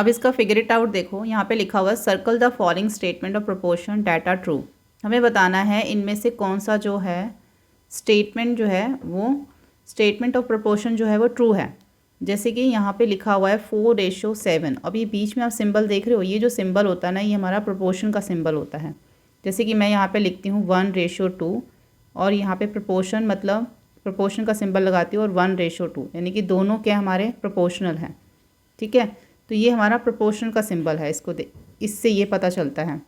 अब इसका figure it out देखो, यहाँ पे लिखा हुआ है circle the following statement of proportion that are true. हमें बताना है इनमें से कौन सा जो है स्टेटमेंट जो है वो स्टेटमेंट ऑफ प्रोपोर्शन जो है वो ट्रू है। जैसे कि यहाँ पे लिखा हुआ है 4:7। अब ये बीच में आप सिंबल देख रहे हो, ये जो सिंबल होता है ना, ये हमारा प्रोपोर्शन का सिंबल होता है। जैसे कि मैं यहाँ पे लिखती हूँ 1:2 और यहाँ पे प्रोपोर्शन मतलब प्रोपोर्शन का सिंबल लगाती हूँ और 1:2, यानी कि दोनों क्या हमारे प्रोपोर्शनल हैं। ठीक है, तो ये हमारा प्रोपोर्शन का सिंबल है, इससे ये पता चलता है।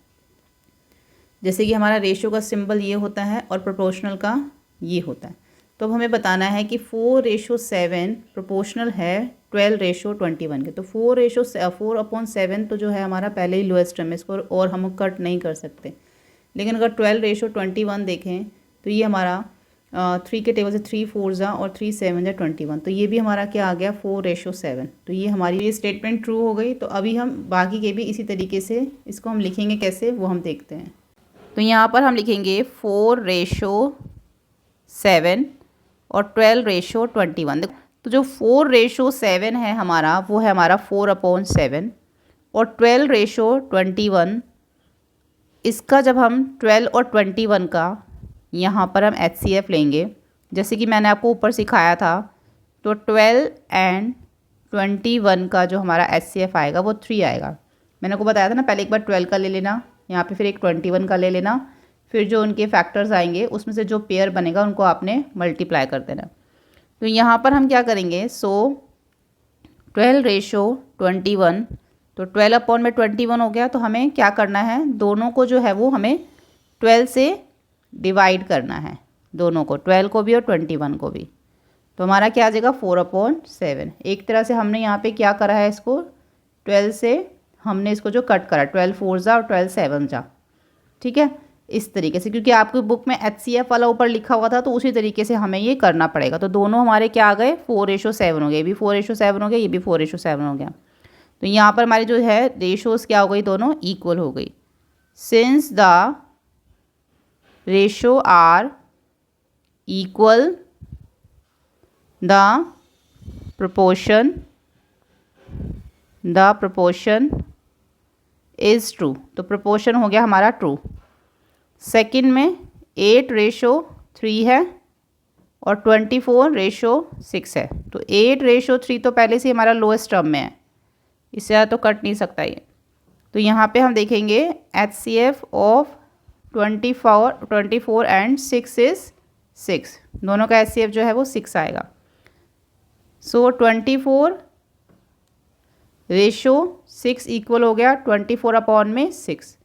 जैसे कि हमारा रेशियो का सिंबल ये होता है और प्रोपोर्शनल का ये होता है। तो अब हमें बताना है कि 4:7 प्रोपोर्शनल है 12:21 के। तो 4:4/7 तो जो है हमारा पहले ही लोएस्ट टर्म है, इसको और हम कट नहीं कर सकते। लेकिन अगर 12:21 देखें तो ये हमारा 3 के टेबल से 3 4 और 3 7 21, तो ये भी हमारा क्या आ गया 4:7। तो ये हमारी ये स्टेटमेंट ट्रू हो गई। तो अभी हम बाकी के भी इसी तरीके से इसको हम लिखेंगे, कैसे वो हम देखते हैं। तो यहाँ पर हम लिखेंगे 4:7 और 12:21। देखो, तो जो 4:7 है हमारा वो है हमारा 4/7 और 12:21 इसका जब हम 12 और 21 का यहाँ पर हम HCF लेंगे, जैसे कि मैंने आपको ऊपर सिखाया था, तो 12 एंड 21 का जो हमारा HCF आएगा वो 3 आएगा। मैंने आपको बताया था ना, पहले एक बार 12 का ले लेना, यहाँ पे फिर एक 21 का ले लेना, फिर जो उनके फैक्टर्स आएंगे उसमें से जो पेयर बनेगा उनको आपने मल्टीप्लाई कर देना। तो यहाँ पर हम क्या करेंगे, 12:21, तो 12/21 हो गया। तो हमें क्या करना है, दोनों को जो है वो हमें 12 से डिवाइड करना है, दोनों को, 12 को भी और 21 को भी। तो हमारा क्या आ जाएगा 4/7। एक तरह से हमने यहाँ पे क्या करा है, इसको 12 से हमने इसको जो कट करा 12 4 और 12 7 जा। ठीक है, इस तरीके से, क्योंकि आपकी बुक में HCF वाला ऊपर लिखा हुआ था तो उसी तरीके से हमें ये करना पड़ेगा। तो दोनों हमारे क्या आ गए 4:7 हो गए, ये भी 4:7 हो गया, ये भी 4:7 हो गया। तो यहाँ पर हमारी जो है रेशोज़ क्या हो गई, दोनों इक्वल हो गई। Since the ratio are equal the proportion is true. तो प्रोपोर्शन हो गया हमारा ट्रू। सेकंड में 8:3 है और 24:6 है। तो 8:3 तो पहले से हमारा लोएस्ट टर्म में है, इससे ज़्यादा तो कट नहीं सकता ये। तो यहाँ पे हम देखेंगे HCF ऑफ 24 एंड 6 इज़ 6, दोनों का HCF जो है वो 6 आएगा। सो 24:6 इक्वल हो गया 24/6।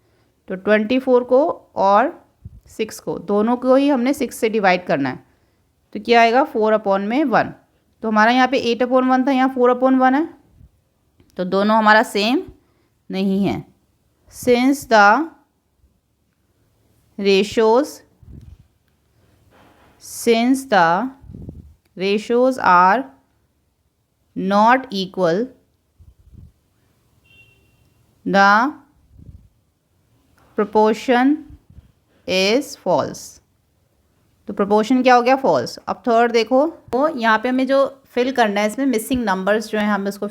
तो 24 को और 6 को, दोनों को ही हमने 6 से डिवाइड करना है। तो क्या आएगा 4/1। तो हमारा यहाँ पे 8/1 था, यहाँ 4/1 है, तो दोनों हमारा सेम नहीं है। Since the ratios are not equal, the proportion is false। तो प्रोपोर्शन क्या हो गया, फॉल्स। अब थर्ड देखो, तो यहाँ पे हमें जो फिल करना है, इसमें मिसिंग नंबर्स जो है हमें उसको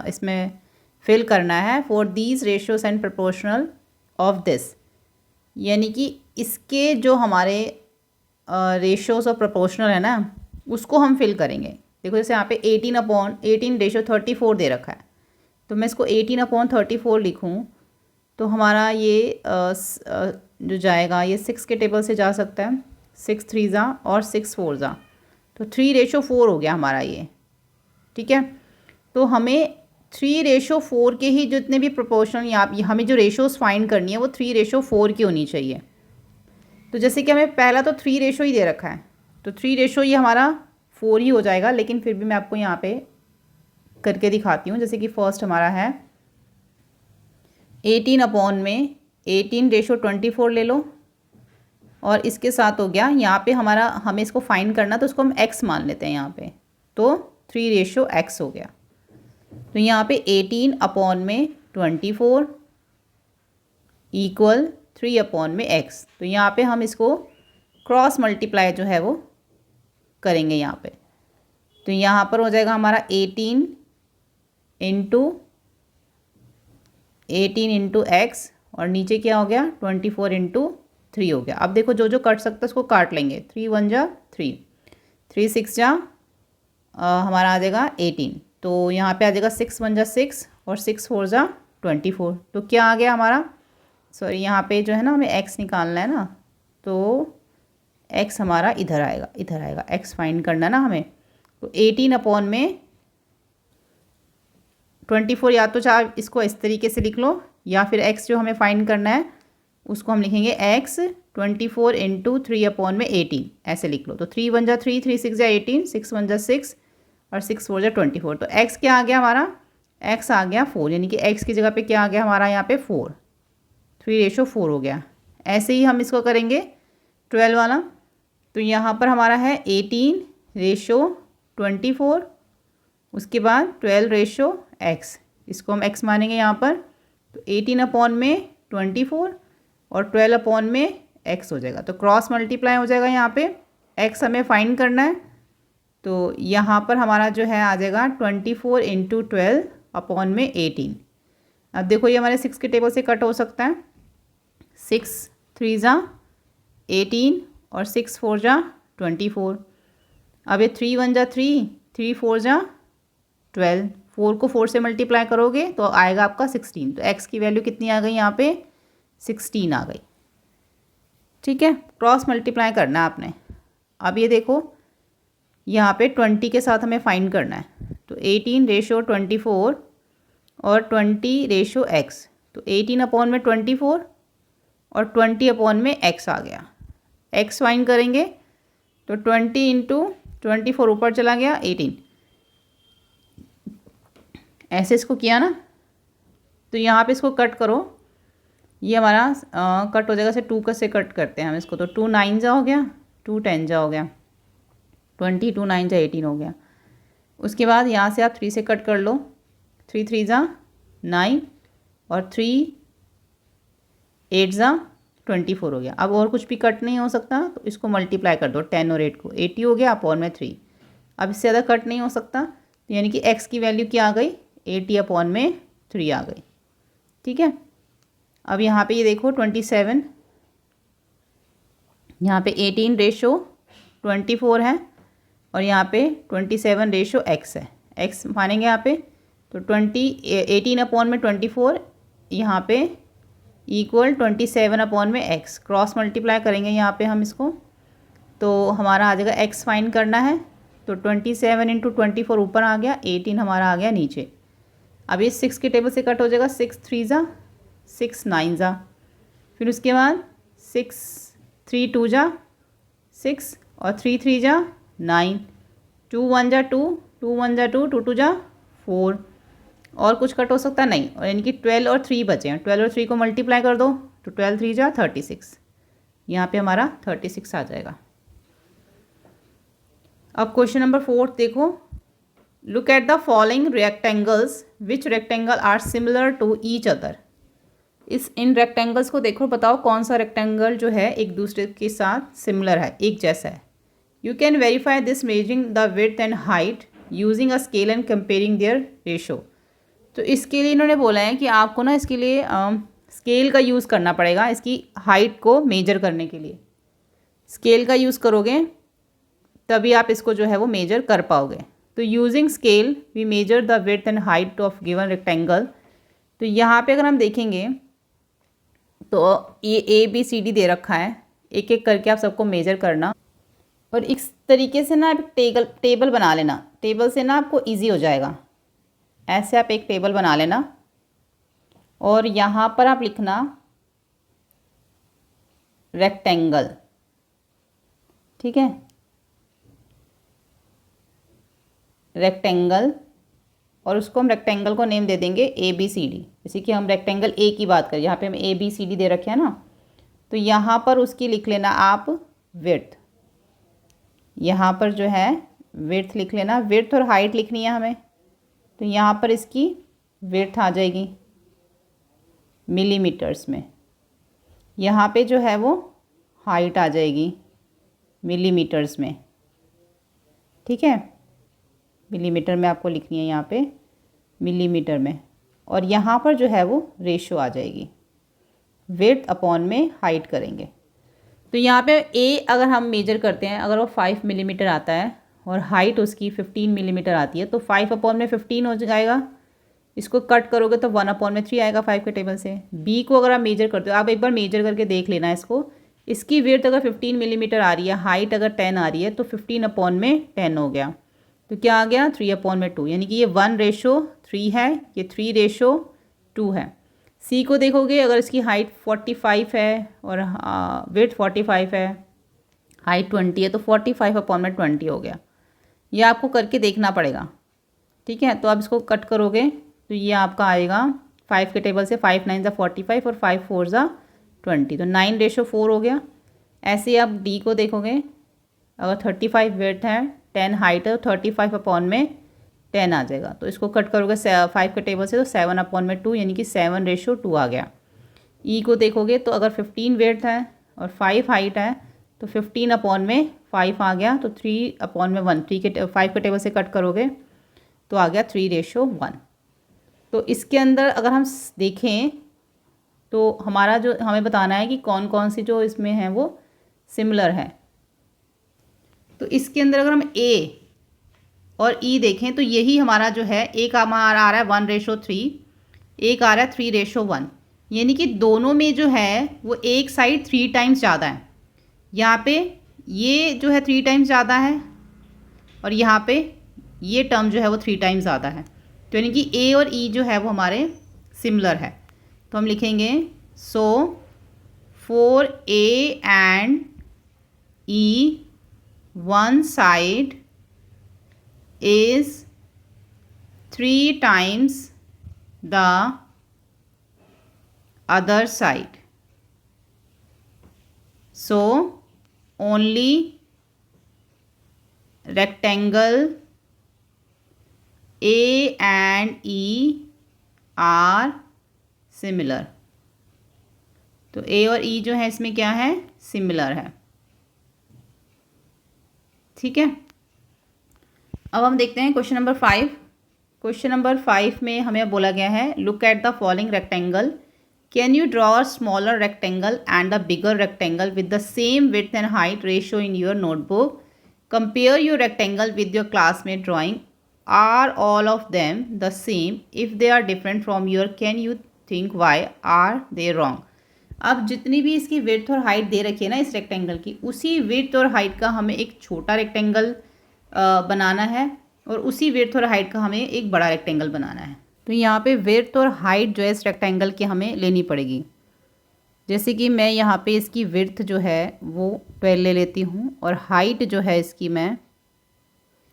इसमें फिल करना है। For these ratios and proportional of this, यानी कि इसके जो हमारे रेशियोज और प्रोपोर्शनल है ना, उसको हम फिल करेंगे। देखो जैसे यहाँ पे 18/18:34 दे रखा है, तो मैं इसको 18/34 लिखूँ तो हमारा ये जो जाएगा ये 6 के टेबल से जा सकता है, 6 3 जा और 6 4 जा, तो 3:4 हो गया हमारा ये। ठीक है, तो हमें 3:4 के ही जितने भी प्रोपोर्शनल यहाँ हमें जो रेशोज़ फाइंड करनी है वो 3:4 की होनी चाहिए। तो जैसे कि हमें पहला तो 3 रेशो ही दे रखा है, तो 3 रेशो ये हमारा 4 ही हो जाएगा। लेकिन फिर भी मैं आपको यहाँ पे करके दिखाती हूँ। जैसे कि फर्स्ट हमारा है 18/18:24 ले लो, और इसके साथ हो गया यहाँ पे हमारा, हमें इसको फाइंड करना तो उसको हम x मान लेते हैं यहाँ पे, तो 3:x हो गया। तो यहाँ पे 18/24 इक्वल 3/x। तो यहाँ पे हम इसको क्रॉस मल्टीप्लाई जो है वो करेंगे यहाँ पे। तो यहाँ पर हो जाएगा हमारा 18 × 18 इंटू एक्स और नीचे क्या हो गया 24 इंटू 3 हो गया। अब देखो जो जो कट सकता है उसको काट लेंगे। 3 1 जा 3, 3 6 जा हमारा आ जाएगा 18, तो यहाँ पे आ जाएगा 6 1 जा 6 और 6 4 जा 24। तो क्या आ गया हमारा, सॉरी यहाँ पे जो है ना हमें x निकालना है ना, तो x हमारा इधर आएगा, इधर आएगा, x फाइंड करना ना हमें। तो 18 अपॉन में 24, या तो चाहे इसको इस तरीके से लिख लो या फिर x जो हमें फाइंड करना है उसको हम लिखेंगे x 24 इंटू 3 अपॉन में 18, ऐसे लिख लो। तो 3 1 जा 3, 3 6 जा 18, 6 1 जा 6 और 6 4 जा 24। तो x क्या आ गया हमारा, x आ गया 4, यानी कि x की जगह पे क्या आ गया हमारा यहाँ पे 4, 3:4 हो गया। ऐसे ही हम इसको करेंगे 12 वाला। तो यहाँ पर हमारा है 18:24, उसके बाद 12:x, इसको हम x मानेंगे यहाँ पर। तो 18 अपॉन में 24 और 12 अपॉन में x हो जाएगा, तो क्रॉस मल्टीप्लाई हो जाएगा। यहाँ पे x हमें फाइंड करना है, तो यहाँ पर हमारा जो है आ जाएगा 24 इंटू 12 अपॉन में 18। अब देखो ये हमारे 6 के टेबल से कट हो सकता है। 6 3 जा 18 और 6 4 जा 24। अब ये 3 1 जा 3, 3 4 जा 12, 4 को 4 से मल्टीप्लाई करोगे तो आएगा आपका 16। तो x की वैल्यू कितनी आ गई यहाँ पे, 16 आ गई। ठीक है, क्रॉस मल्टीप्लाई करना है आपने। अब ये देखो यहाँ पे 20 के साथ हमें फाइंड करना है, तो 18:24 और 20:x, तो 18 अपॉन में 24 और 20 अपॉन में x आ गया। x फाइंड करेंगे तो 20 इंटू 24 ऊपर चला गया 18, ऐसे इसको किया ना। तो यहाँ पे इसको कट करो, ये हमारा कट हो जाएगा। से 2 का से कट करते हैं हम इसको, तो 2 9 जा हो गया, 2 10 जा हो गया, 20 2 9 जा 18 हो गया। उसके बाद यहाँ से आप 3 से कट कर लो, 3 3 जा 9 और 3 8 जा 24 हो गया। अब और कुछ भी कट नहीं हो सकता, तो इसको मल्टीप्लाई कर दो 10 और 8 को, 80 हो गया अपॉन में 3। अब इससे ज़्यादा कट नहीं हो सकता, तो यानी कि x की वैल्यू क्या आ गई, 80 अपॉन में 3 आ गई। ठीक है, अब यहाँ पे ये देखो 27, यहाँ पे 18:24 है और यहाँ पे 27:x है। x मानेंगे यहाँ पे, तो 18 अपॉन में 24 यहाँ पे इक्वल 27 अपॉन में x, क्रॉस मल्टीप्लाई करेंगे यहाँ पे हम इसको, तो हमारा आ जाएगा x फाइंड करना है। तो 27 इंटू 24 ऊपर आ गया, 18 हमारा आ गया नीचे। अब ये 6 के टेबल से कट हो जाएगा, 6 3 जा 6 9 जा, फिर उसके बाद 6 3 2 जा 6 और 3 3 जा 9, 2 1 जा 2, 2 1 जा 2, 2 2 जा 4। और कुछ कट हो सकता नहीं, और यानी कि 12 और 3 बचे हैं। 12 और 3 को मल्टीप्लाई कर दो, तो 12 3 जा 36, यहाँ पे हमारा 36 आ जाएगा। अब क्वेश्चन नंबर 4 देखो, look at the following rectangles, which rectangle are similar to each other. इन रेक्टेंगल्स को देखो, बताओ कौन सा रेक्टेंगल जो है एक दूसरे के साथ सिमिलर है, एक जैसा है। You can verify this measuring the width and height using a scale and comparing their ratio. तो इसके लिए इन्होंने बोला है कि आपको ना इसके लिए स्केल का यूज़ करना पड़ेगा, इसकी हाइट को मेजर करने के लिए स्केल का यूज़ करोगे तभी आप इसको जो है वो मेजर कर पाओगे। तो using scale we measure the width and height of given rectangle. तो यहाँ पे अगर हम देखेंगे तो ये ABCD दे रखा है, एक एक करके आप सबको मेजर करना, और इस तरीके से ना आप टेबल बना लेना। टेबल से ना आपको इजी हो जाएगा। ऐसे आप एक टेबल बना लेना और यहाँ पर आप लिखना रेक्टेंगल, ठीक है, रेक्टेंगल, और उसको हम रेक्टेंगल को नेम दे देंगे ABCD। जैसे कि हम रेक्टेंगल A की बात करें, यहाँ पे हम ABCD दे रखे हैं ना, तो यहाँ पर उसकी लिख लेना आप विड्थ। यहाँ पर जो है विड्थ लिख लेना, विड्थ और हाइट लिखनी है हमें। तो यहाँ पर इसकी विड्थ आ जाएगी मिलीमीटर्स में, यहाँ पे जो है वो हाइट आ जाएगी मिलीमीटर्स में। ठीक है, मिलीमीटर में आपको लिखनी है यहाँ पे मिलीमीटर में, और यहाँ पर जो है वो रेशो आ जाएगी, विड्थ अपॉन में हाइट करेंगे। तो यहाँ पे ए अगर हम मेजर करते हैं, अगर वो 5 मिलीमीटर आता है और हाइट उसकी 15 मिलीमीटर आती है, तो 5 अपॉन में 15 हो जाएगा। इसको कट करोगे तो 1 अपॉन में 3 आएगा 5 के टेबल से। बी को अगर आप मेजर करते हो, आप एक बार मेजर करके देख लेना इसको। इसकी विड्थ अगर 15 मिलीमीटर आ रही है, हाइट अगर 10 आ रही है, तो 15 अपॉन में 10 हो गया। तो क्या आ गया 3 अपॉन में 2, यानी कि ये 1:3 है, ये 3:2 है। सी को देखोगे, अगर इसकी हाइट 45 है और विड्थ 45 है, हाइट 20 है, तो 45 अपॉन में 20 हो गया। ये आपको करके देखना पड़ेगा, ठीक है। तो आप इसको कट करोगे तो ये आपका आएगा 5 के टेबल से, 5 9 ज़ा 45 और 5 4 ज़ा 20, तो 9:4 हो गया। ऐसे आप डी को देखोगे, अगर 35 विड्थ है, 10 हाइट है, तो 35 अपॉन में 10 आ जाएगा। तो इसको कट करोगे 5 के टेबल से, तो 7 अपॉन में 2, यानी कि 7:2 आ गया। ई को देखोगे तो अगर 15 विड्थ है और 5 हाइट है, तो 15 अपॉन में 5 आ गया, तो 3 अपॉन में 1, 5 के टेबल से कट करोगे तो आ गया 3:1। तो इसके अंदर अगर हम देखें तो हमारा जो हमें बताना है कि कौन कौन सी जो इसमें है वो सिमिलर है। तो इसके अंदर अगर हम ए और ई देखें तो यही हमारा जो है, एक हमारा आ रहा है 1:3, एक आ रहा है 3:1, यानी कि दोनों में जो है वो एक साइड 3 टाइम्स ज़्यादा है। यहाँ पे ये जो है 3 टाइम्स ज़्यादा है और यहाँ पे ये टर्म जो है वो 3 टाइम्स ज़्यादा है। तो यानी कि ए और ई जो है वो हमारे सिमिलर है। तो हम लिखेंगे so for A and E one side is 3 times the other side. So only rectangle A and E are similar. तो A और E जो है इसमें क्या है, सिमिलर है, ठीक है। अब हम देखते हैं क्वेश्चन नंबर 5। क्वेश्चन नंबर 5 में हमें बोला गया है, look at the following rectangle, can you draw a smaller rectangle and a bigger rectangle with the same width and height ratio in your notebook, compare your rectangle with your classmate drawing, are all of them the same, if they are different from your can you think why are they wrong. अब जितनी भी इसकी width और height दे रखी है ना इस rectangle की, उसी विड्थ और हाइट का हमें एक छोटा रेक्टेंगल बनाना है और उसी विड्थ और हाइट का हमें एक बड़ा रेक्टेंगल बनाना है। तो यहाँ पे विड्थ और हाइट जो है इस रेक्टेंगल की हमें लेनी पड़ेगी। जैसे कि मैं यहाँ पे इसकी विड्थ जो है वो 12 ले लेती हूँ और हाइट जो है इसकी मैं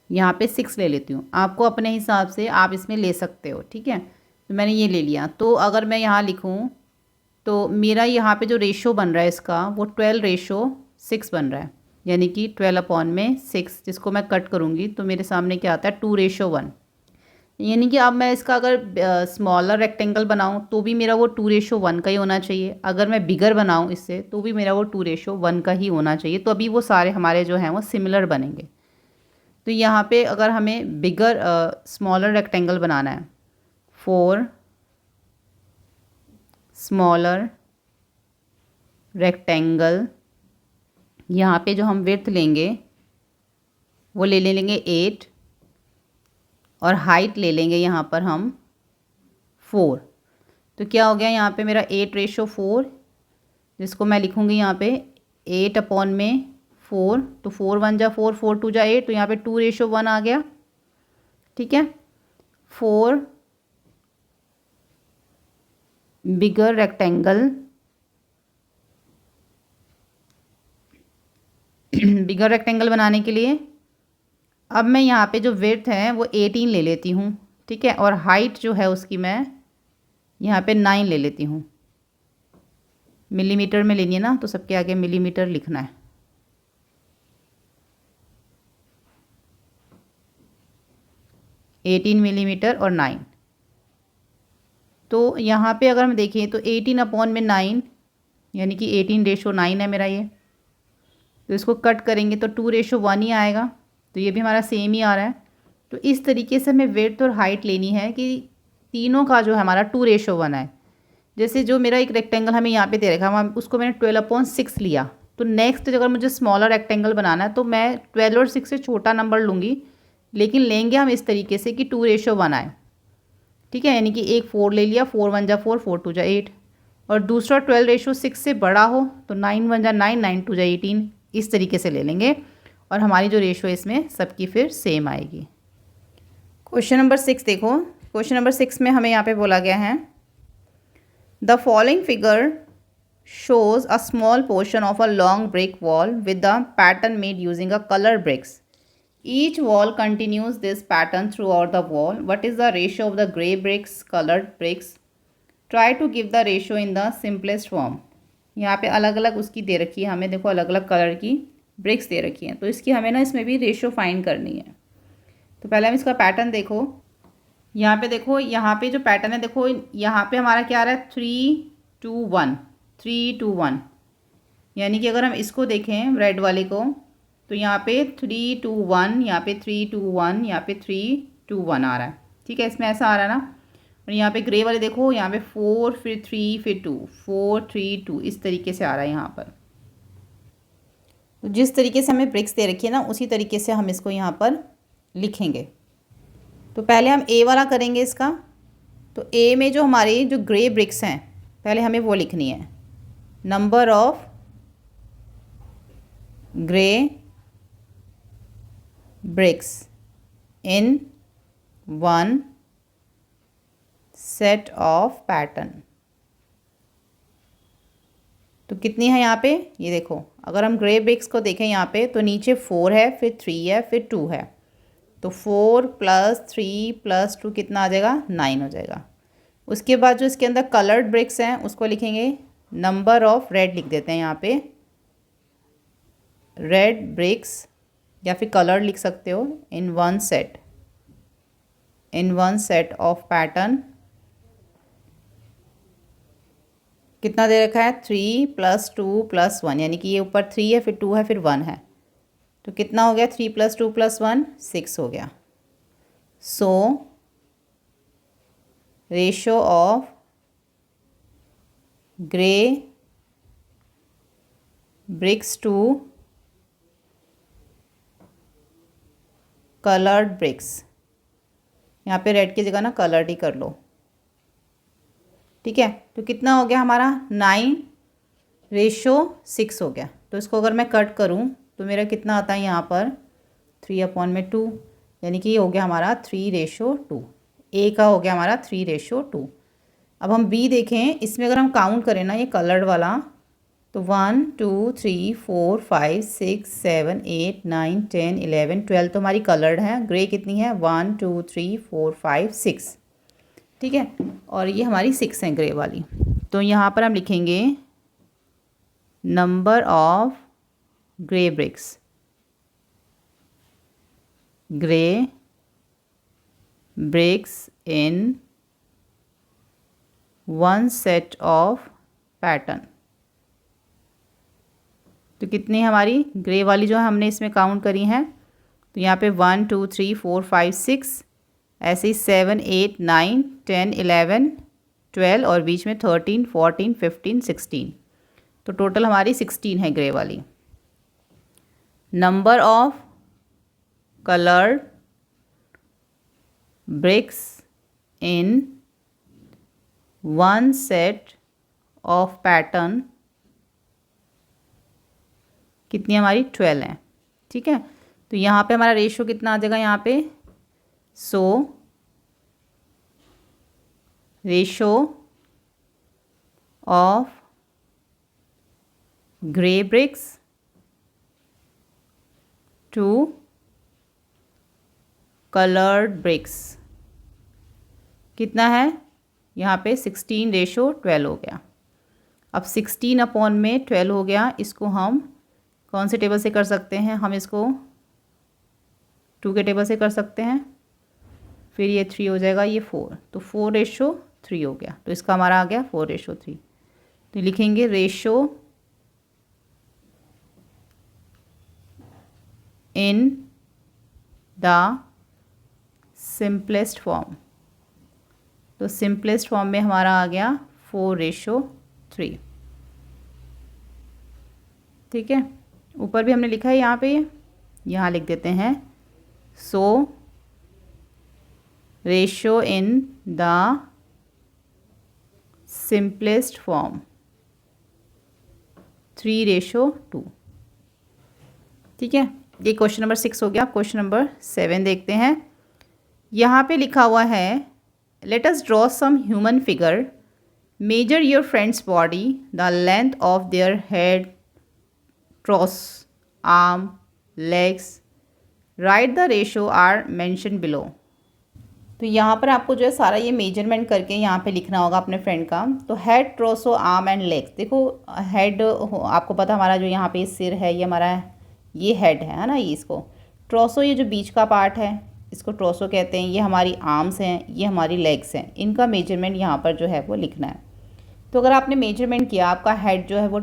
यहाँ पे 6 ले लेती हूँ। आपको अपने हिसाब से आप इसमें ले सकते हो, ठीक है। तो मैंने ये ले लिया। तो अगर मैं यहाँ लिखूँ तो मेरा यहाँ पे जो रेशो बन रहा है इसका वो 12:6 बन रहा है, यानी कि 12 अपॉन में 6, जिसको मैं कट करूँगी तो मेरे सामने क्या आता है 2:1। यानी कि अब मैं इसका अगर स्मॉलर रेक्टेंगल बनाऊँ तो भी मेरा वो 2:1 का ही होना चाहिए। अगर मैं बिगर बनाऊँ इससे तो भी मेरा वो 2:1 का ही होना चाहिए। तो अभी वो सारे हमारे जो हैं वो सिमिलर बनेंगे। तो यहाँ पे अगर हमें बिगर स्मॉलर रेक्टेंगल बनाना है, 4 स्मॉलर रेक्टेंगल, यहाँ पे जो हम विड्थ लेंगे वो ले लेंगे 8 और हाइट ले लेंगे यहाँ पर हम 4। तो क्या हो गया यहाँ पे मेरा 8:4, जिसको मैं लिखूँगी यहाँ पे 8 अपॉन में 4, तो 4 1 जा 4, 4 2 जा 8, तो यहाँ पे 2:1 आ गया, ठीक है। 4 बिगर रेक्टेंगल, बिगर रेक्टेंगल बनाने के लिए अब मैं यहाँ पे जो विड्थ है वो 18 ले लेती हूँ, ठीक है, और हाइट जो है उसकी मैं यहाँ पे 9 ले लेती हूँ। मिलीमीटर में लेनी है ना, तो सबके आगे मिलीमीटर लिखना है। एटीन मिलीमीटर और 9। तो यहाँ पे अगर हम देखें तो 18 अपॉन में 9, यानी कि 18:9 है मेरा ये। तो इसको कट करेंगे तो 2:1 ही आएगा। तो ये भी हमारा सेम ही आ रहा है। तो इस तरीके से हमें विड्थ और हाइट लेनी है कि तीनों का जो है हमारा 2:1 है। जैसे जो मेरा एक रेक्टेंगल हमें यहाँ पे दे रखा है, उसको मैंने 12/6 लिया, तो नेक्स्ट अगर मुझे स्मॉलर रेक्टेंगल बनाना है तो मैं 12 और 6 से छोटा नंबर लूँगी, लेकिन लेंगे हम इस तरीके से कि 2:1 आए। ठीक है, यानी कि एक 4 ले लिया, 4 1 जा 4, 4 2 जा 8, और दूसरा 12:6 से बड़ा हो तो 9 1 जा 9, 9 2 जा 18, इस तरीके से ले लेंगे और हमारी जो रेशो इसमें सबकी फिर सेम आएगी। क्वेश्चन नंबर 6 देखो। क्वेश्चन नंबर 6 में हमें यहाँ पे बोला गया है the following figure shows a small portion of a long brick wall with the pattern made using a colored bricks. Each wall continues this pattern throughout the wall. What is the ratio of the grey bricks, colored bricks? Try to give the ratio in the simplest form. यहाँ पे अलग अलग उसकी दे रखी है हमें, देखो अलग अलग कलर की ब्रिक्स दे रखी हैं, तो इसकी हमें ना इसमें भी रेशियो फाइंड करनी है। तो पहले हम इसका पैटर्न देखो, यहाँ पे देखो, यहाँ पे जो पैटर्न है देखो, यहाँ पे हमारा क्या आ रहा है 3 2 1, 3 2 1, यानी कि अगर हम इसको देखें रेड वाले को तो यहाँ पे 3 2 1, यहाँ पे 3 2 1, यहाँ पे 3 2 1 आ रहा है। ठीक है, इसमें ऐसा आ रहा है ना। और यहाँ पे ग्रे वाले देखो, यहाँ पे 4 फिर 3 फिर 2, 4 3 2, इस तरीके से आ रहा है यहाँ पर। तो जिस तरीके से हमें ब्रिक्स दे रखी है ना, उसी तरीके से हम इसको यहाँ पर लिखेंगे। तो पहले हम ए वाला करेंगे इसका। तो ए में जो हमारी जो ग्रे ब्रिक्स हैं पहले हमें वो लिखनी है, number of grey bricks in one set of pattern. तो कितनी है यहाँ पे, ये देखो, अगर हम ग्रे ब्रिक्स को देखें यहाँ पे तो नीचे 4 है, फिर 3 है, फिर 2 है, तो 4 + 3 + 2 कितना आ जाएगा, 9 हो जाएगा। उसके बाद जो इसके अंदर कलर्ड ब्रिक्स हैं उसको लिखेंगे नंबर ऑफ, रेड लिख देते हैं यहाँ पे, रेड ब्रिक्स या फिर कलर्ड लिख सकते हो, इन वन सेट ऑफ पैटर्न। कितना दे रखा है 3 + 2 + 1, यानी कि ये ऊपर 3 है, फिर 2 है, फिर 1 है, तो कितना हो गया 3 + 2 + 1 6 हो गया। So ratio of grey bricks to coloured bricks, यहाँ पे रेड की जगह ना कलर्ड ही कर लो। ठीक है, तो कितना हो गया हमारा 9:6 हो गया। तो इसको अगर मैं कट करूँ तो मेरा कितना आता है यहाँ पर 3/2, यानी कि ये हो गया हमारा 3:2। ए का हो गया हमारा 3:2। अब हम बी देखें, इसमें अगर हम काउंट करें ना ये कलर्ड वाला, तो 1 2 3 4 5 6 7 8 9 10 11 12 तो हमारी कलर्ड है। ग्रे कितनी है 1 2 3 4 5 6, ठीक है, और ये हमारी 6 है ग्रे वाली। तो यहाँ पर हम लिखेंगे number of grey bricks, grey bricks in one set of pattern. तो कितनी हमारी ग्रे वाली जो हमने इसमें काउंट करी हैं, तो यहाँ पे 1 2 3 4 5 6, ऐसे ही 7 8 9 10 11 12 और बीच में 13 14 15 16, तो टोटल हमारी 16 है ग्रे वाली। Number of coloured BRICS in one set of pattern कितनी हमारी 12 है। ठीक है, तो यहाँ पे हमारा रेशियो कितना आ जाएगा यहाँ पे, so ratio of grey bricks to coloured bricks कितना है यहाँ पे 16:12 हो गया। अब 16/12 हो गया, इसको हम कौन से टेबल से कर सकते हैं, हम इसको 2 के टेबल से कर सकते हैं, फिर ये 3 हो जाएगा, ये 4, तो 4:3 हो गया, तो इसका हमारा आ गया 4:3। तो लिखेंगे ratio in the simplest form. तो तो सिंपलेस्ट फॉर्म में हमारा आ गया 4:3। ठीक है, ऊपर भी हमने लिखा है यहाँ पे, यहाँ लिख देते हैं so ratio in the simplest form 3:2। ठीक है, ये क्वेश्चन नंबर 6 हो गया। क्वेश्चन नंबर 7 देखते हैं। यहाँ पे लिखा हुआ है let us draw some human figure, measure your friends body, the length of their head, torso, arm, legs, write the ratio are mention below. तो यहाँ पर आपको जो है सारा ये मेजरमेंट करके यहाँ पे लिखना होगा अपने फ्रेंड का। तो हेड, ट्रोसो, आर्म एंड लेग्स। देखो हेड आपको पता हमारा जो यहाँ पे सिर है ये हमारा ये हेड है ना, ये इसको। ट्रोसो ये जो बीच का पार्ट है इसको ट्रोसो कहते हैं। ये हमारी आर्म्स हैं, ये हमारी लेग्स हैं। इनका मेजरमेंट यहाँ पर जो है वो लिखना है। तो अगर आपने मेजरमेंट किया, आपका हेड जो है वो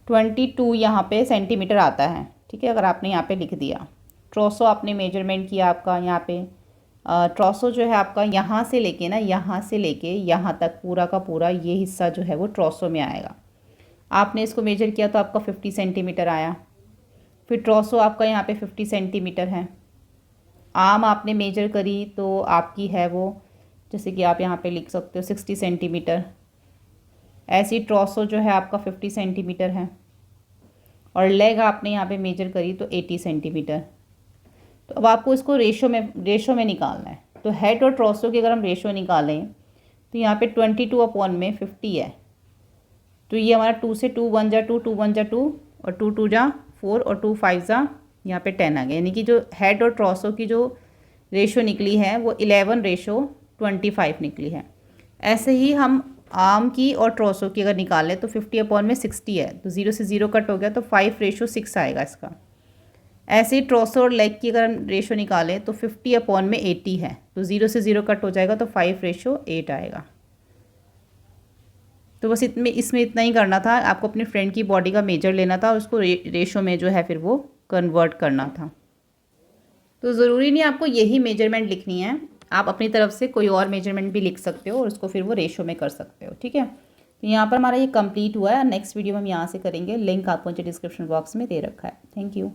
22 यहाँ पे सेंटीमीटर आता है। ठीक है, अगर आपने यहाँ पे लिख दिया। ट्रोसो आपने मेजरमेंट किया आपका यहाँ पे, ट्रोसो जो है आपका यहाँ से लेके ना, यहाँ से लेके यहाँ तक पूरा का पूरा ये हिस्सा जो है वो ट्रोसो में आएगा। आपने इसको मेजर किया तो आपका 50 सेंटीमीटर आया। फिर ट्रोसो आपका यहाँ पे 50 सेंटीमीटर है। आर्म आपने मेजर करी तो आपकी है वो, जैसे कि आप यहाँ पे लिख सकते हो 60 सेंटीमीटर। ऐसी ट्रोसो जो है आपका 50 सेंटीमीटर है। और लेग आपने यहाँ पे मेजर करी तो 80 सेंटीमीटर। तो अब आपको इसको रेशो में निकालना है। तो हेड और ट्रोसो की अगर हम रेशो निकालें तो यहाँ पे 22/50 है। तो ये हमारा 2 से 2 1 जा 2, 2 1 जा 2 और 2 2 जा 4 और 2 5 जा यहाँ पे 10 आ गया। यानी कि जो हेड और ट्रोसो की जो रेशो निकली है वो 11:25 निकली है। ऐसे ही हम आर्म की और ट्रोसो की अगर निकालें तो 50/60 है। तो 0 से 0 कट हो गया तो 5:6 आएगा इसका। ऐसे ही ट्रोसो और लेग की अगर हम रेशो निकालें तो 50/80 है। तो 0 से 0 कट हो जाएगा तो 5:8 आएगा। तो बस इसमें इतना ही करना था। आपको अपने फ्रेंड की बॉडी का मेजर लेना था और उसको रेशो में जो है फिर वो कन्वर्ट करना था। तो ज़रूरी नहीं आपको यही मेजरमेंट लिखनी है, आप अपनी तरफ से कोई और मेजरमेंट भी लिख सकते हो और उसको फिर वो रेशो में कर सकते हो। ठीक है, तो यहाँ पर हमारा ये कंप्लीट हुआ है। नेक्स्ट वीडियो में हम यहाँ से करेंगे। लिंक आपको नीचे डिस्क्रिप्शन बॉक्स में दे रखा है। Thank you.